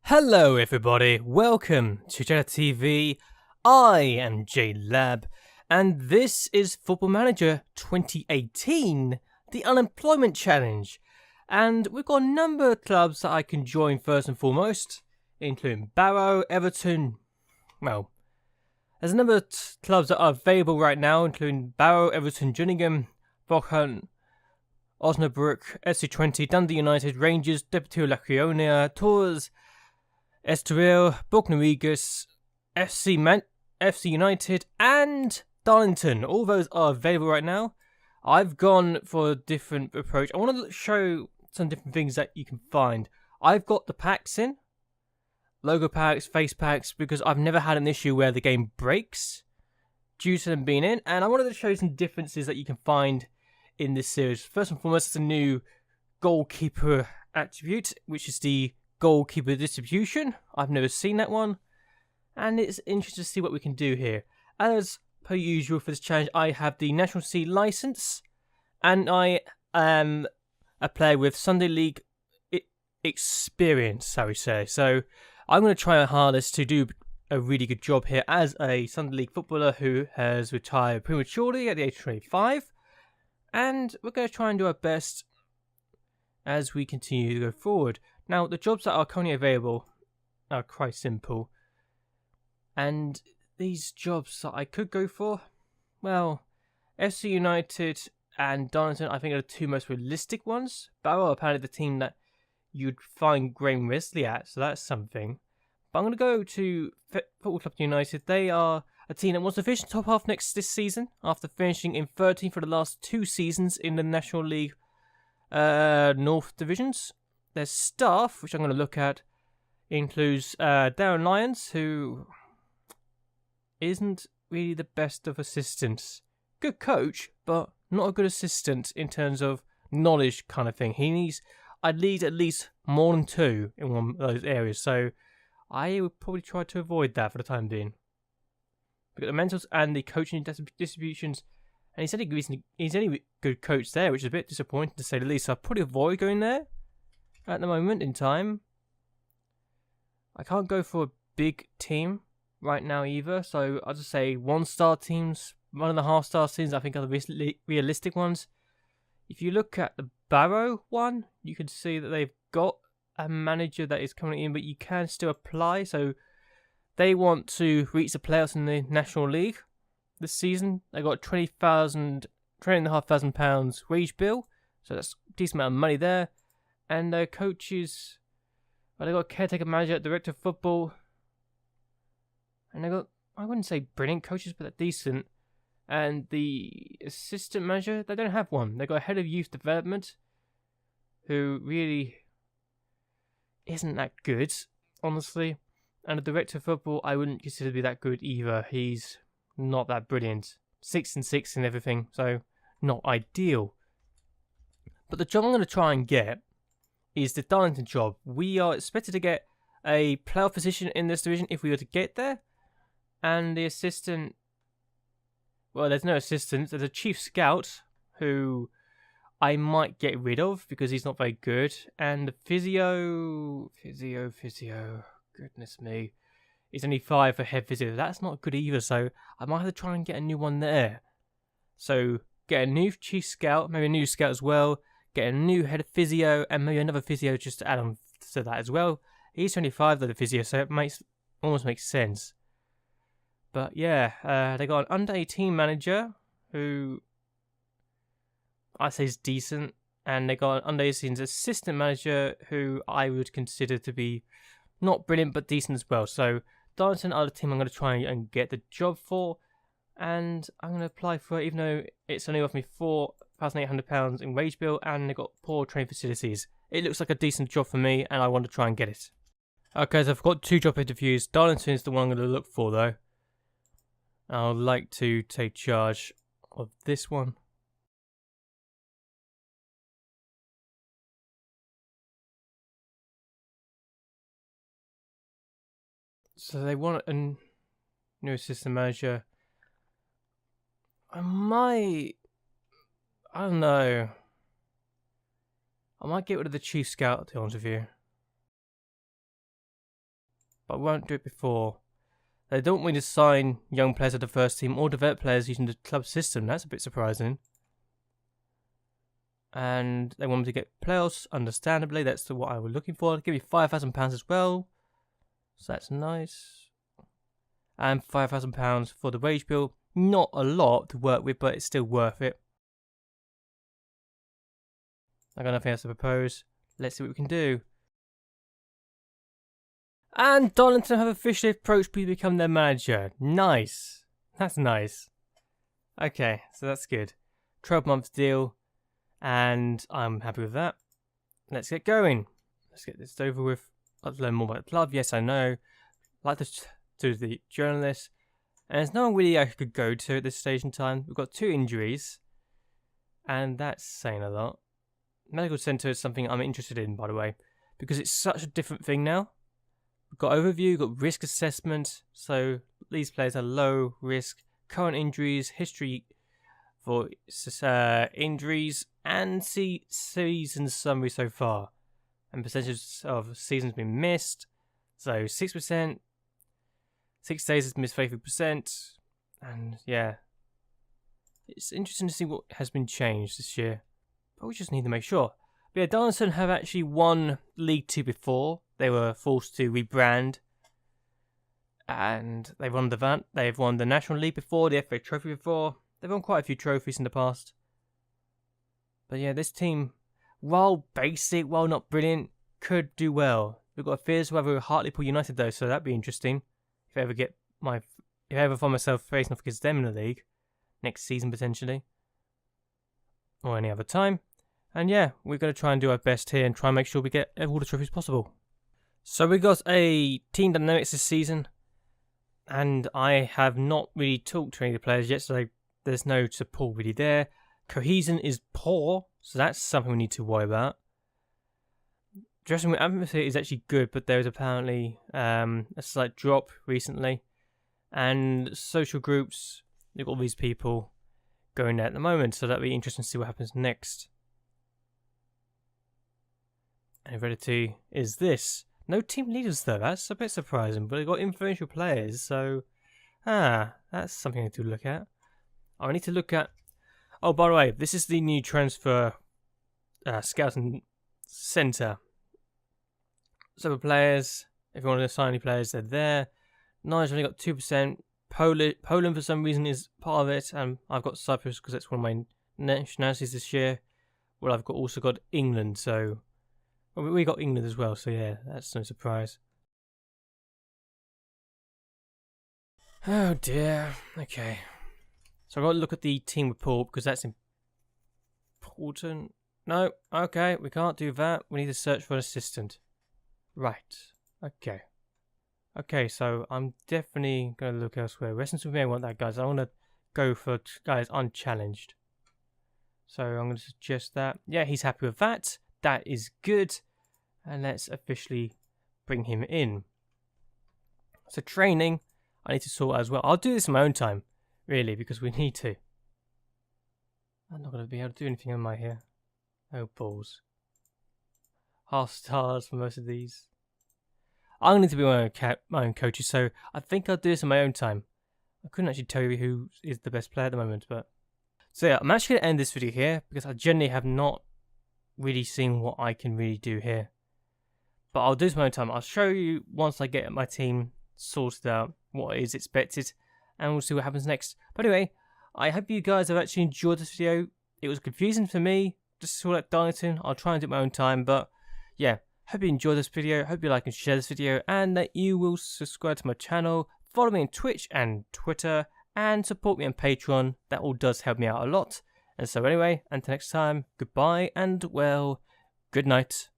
Hello everybody, welcome to JLABTV. I am JLAB, and this is Football Manager 2018, the Unemployment Challenge. And we've got a number of clubs that I can join first and foremost, including Barrow, Everton. Well, there's a number of clubs that are available right now, including Barrow, Everton, Gillingham, Bochum, Osnabrück, SC20, Dundee United, Rangers, Deportivo La Coruña, Tours, Estoril, Bognorigas, FC United, and Darlington. All those are available right now. I've gone for a different approach. I want to show some different things that you can find. I've got the packs in, logo packs, face packs, because I've never had an issue where the game breaks due to them being in, and I wanted to show you some differences that you can find in this series. First and foremost, it's a new goalkeeper attribute, which is the goalkeeper distribution. I've never seen that one, and it's interesting to see what we can do here. As per usual for this challenge, I have the National C license, and I am a player with Sunday League experience, shall we say. So I'm going to try my hardest to do a really good job here as a Sunday League footballer who has retired prematurely at the age of 25, and we're going to try and do our best as we continue to go forward. Now, the jobs that are currently available are quite simple. And these jobs that I could go for, well, FC United and Darlington, I think, are the two most realistic ones. Barrow are apparently the team that you'd find Graham Wesley at, so that's something. But I'm going to go to Football Club United. They are a team that wants to finish top half this season after finishing in 13th for the last 2 seasons in the National League North divisions. Their staff, which I'm going to look at, includes Darren Lyons, who isn't really the best of assistants. Good coach, but not a good assistant in terms of knowledge kind of thing. He needs, I'd need at least more than 2 in one of those areas, so I would probably try to avoid that for the time being. We've got the mentals and the coaching distributions, and he said he's any good coach there, which is a bit disappointing to say the least, so I'll probably avoid going there at the moment in time. I can't go for a big team right now either, so I'll just say 1-star teams, 1.5-star teams I think are the realistic ones. If you look at the Barrow one, you can see that they've got a manager that is coming in, but you can still apply. So they want to reach the playoffs in the National League this season. They got £20,500 wage bill, so that's a decent amount of money there. And their coaches, well, they got a caretaker manager, director of football, and they got, I wouldn't say brilliant coaches, but they're decent. And the assistant manager, they don't have one. They got a head of youth development, who really isn't that good, honestly. And the director of football, I wouldn't consider to be that good either. He's not that brilliant. 6 and 6 and everything, so not ideal. But the job I'm going to try and get is the Darlington job. We are expected to get a playoff position in this division if we were to get there. And the assistant, well, there's no assistant. There's a chief scout who I might get rid of because he's not very good. And the physio, goodness me. It's only 5 for head physio. That's not good either, so I might have to try and get a new one there. So get a new chief scout, maybe a new scout as well. Get a new head of physio, and maybe another physio just to add on to that as well. He's 25 though, the physio, so it almost makes sense. But yeah, they got an under-18 manager who I say is decent, and they got an under-18 assistant manager who I would consider to be not brilliant but decent as well. So Darlington are the team I'm going to try and get the job for, and I'm going to apply for it even though it's only offered me £4,800 in wage bill and they've got poor training facilities. It looks like a decent job for me and I want to try and get it. Okay, so I've got 2 job interviews. Darlington is the one I'm going to look for though. I'd like to take charge of this one. So they want a new assistant manager. I don't know. I might get rid of the chief scout, to be honest with you. but I won't do it before. They don't want me to sign young players to the first team or develop players using the club system. That's a bit surprising. And they want me to get playoffs, understandably. That's what I was looking for. They give me £5,000 as well. So that's nice. And £5,000 for the wage bill. Not a lot to work with, but it's still worth it. I got nothing else to propose. Let's see what we can do. And Darlington have officially approached me to become their manager. Nice. That's nice. Okay, so that's good. 12-month deal. And I'm happy with that. Let's get going. Let's get this over with. I'd like to learn more about the club. Yes, I know. Like to the journalist. And there's no one really I could go to at this stage in time. We've got 2 injuries. And that's saying a lot. Medical centre is something I'm interested in, by the way. Because it's such a different thing now. We've got overview, we've got risk assessment. So these players are low risk. Current injuries, history for injuries, and season summary so far. And percentage of seasons been missed. So 6%. 6 days has missed 33%. And yeah. It's interesting to see what has been changed this year. But we just need to make sure. But yeah, Darlington have actually won League 2 before. They were forced to rebrand. And they've won the National League before, the FA Trophy before. They've won quite a few trophies in the past. But yeah, this team, while basic, while not brilliant, could do well. We've got a fierce rival with Hartlepool United though, so that'd be interesting. If I ever find myself facing off against them in the league. Next season potentially. Or any other time. And yeah, we're going to try and do our best here and try and make sure we get all the trophies possible. So we got a team dynamics this season. And I have not really talked to any of the players yet, so there's no support really there. Cohesion is poor, so that's something we need to worry about. Dressing room atmosphere is actually good, but there is apparently a slight drop recently. And social groups, they've got all these people going there at the moment, so that'll be interesting to see what happens next. And heredity is this. No team leaders though, that's a bit surprising, but they've got influential players, so that's something to look at. I need to look at. Oh, by the way, this is the new transfer scouting centre. So the players, if you want to sign any players, they're there. Nigeria only got 2%. Poland for some reason is part of it, and I've got Cyprus because that's one of my nationalities this year. Well, I've also got England, so we got England as well. So yeah, that's no surprise. Oh dear. Okay. So I've got to look at the team report because that's important. No, okay, we can't do that. We need to search for an assistant. Right. Okay. Okay, so I'm definitely going to look elsewhere. Western Superman, I want that, guys. I want to go for guys unchallenged. So I'm going to suggest that. Yeah, he's happy with that. That is good. And let's officially bring him in. So training, I need to sort out as well. I'll do this in my own time, really, because we need to. I'm not going to be able to do anything on my here. Oh, balls. Half stars for most of these. I'm going to be my own coaches, so I think I'll do this in my own time. I couldn't actually tell you who is the best player at the moment, but... So yeah, I'm actually going to end this video here, because I generally have not really seen what I can really do here. But I'll do this in my own time. I'll show you once I get my team sorted out, what is expected, and we'll see what happens next. But anyway, I hope you guys have actually enjoyed this video. It was confusing for me, just to sort out Darlington. I'll try and do it my own time, but yeah. Hope you enjoyed this video, hope you like and share this video, and that you will subscribe to my channel, follow me on Twitch and Twitter, and support me on Patreon. That all does help me out a lot. And so anyway, until next time, goodbye, and well, good night.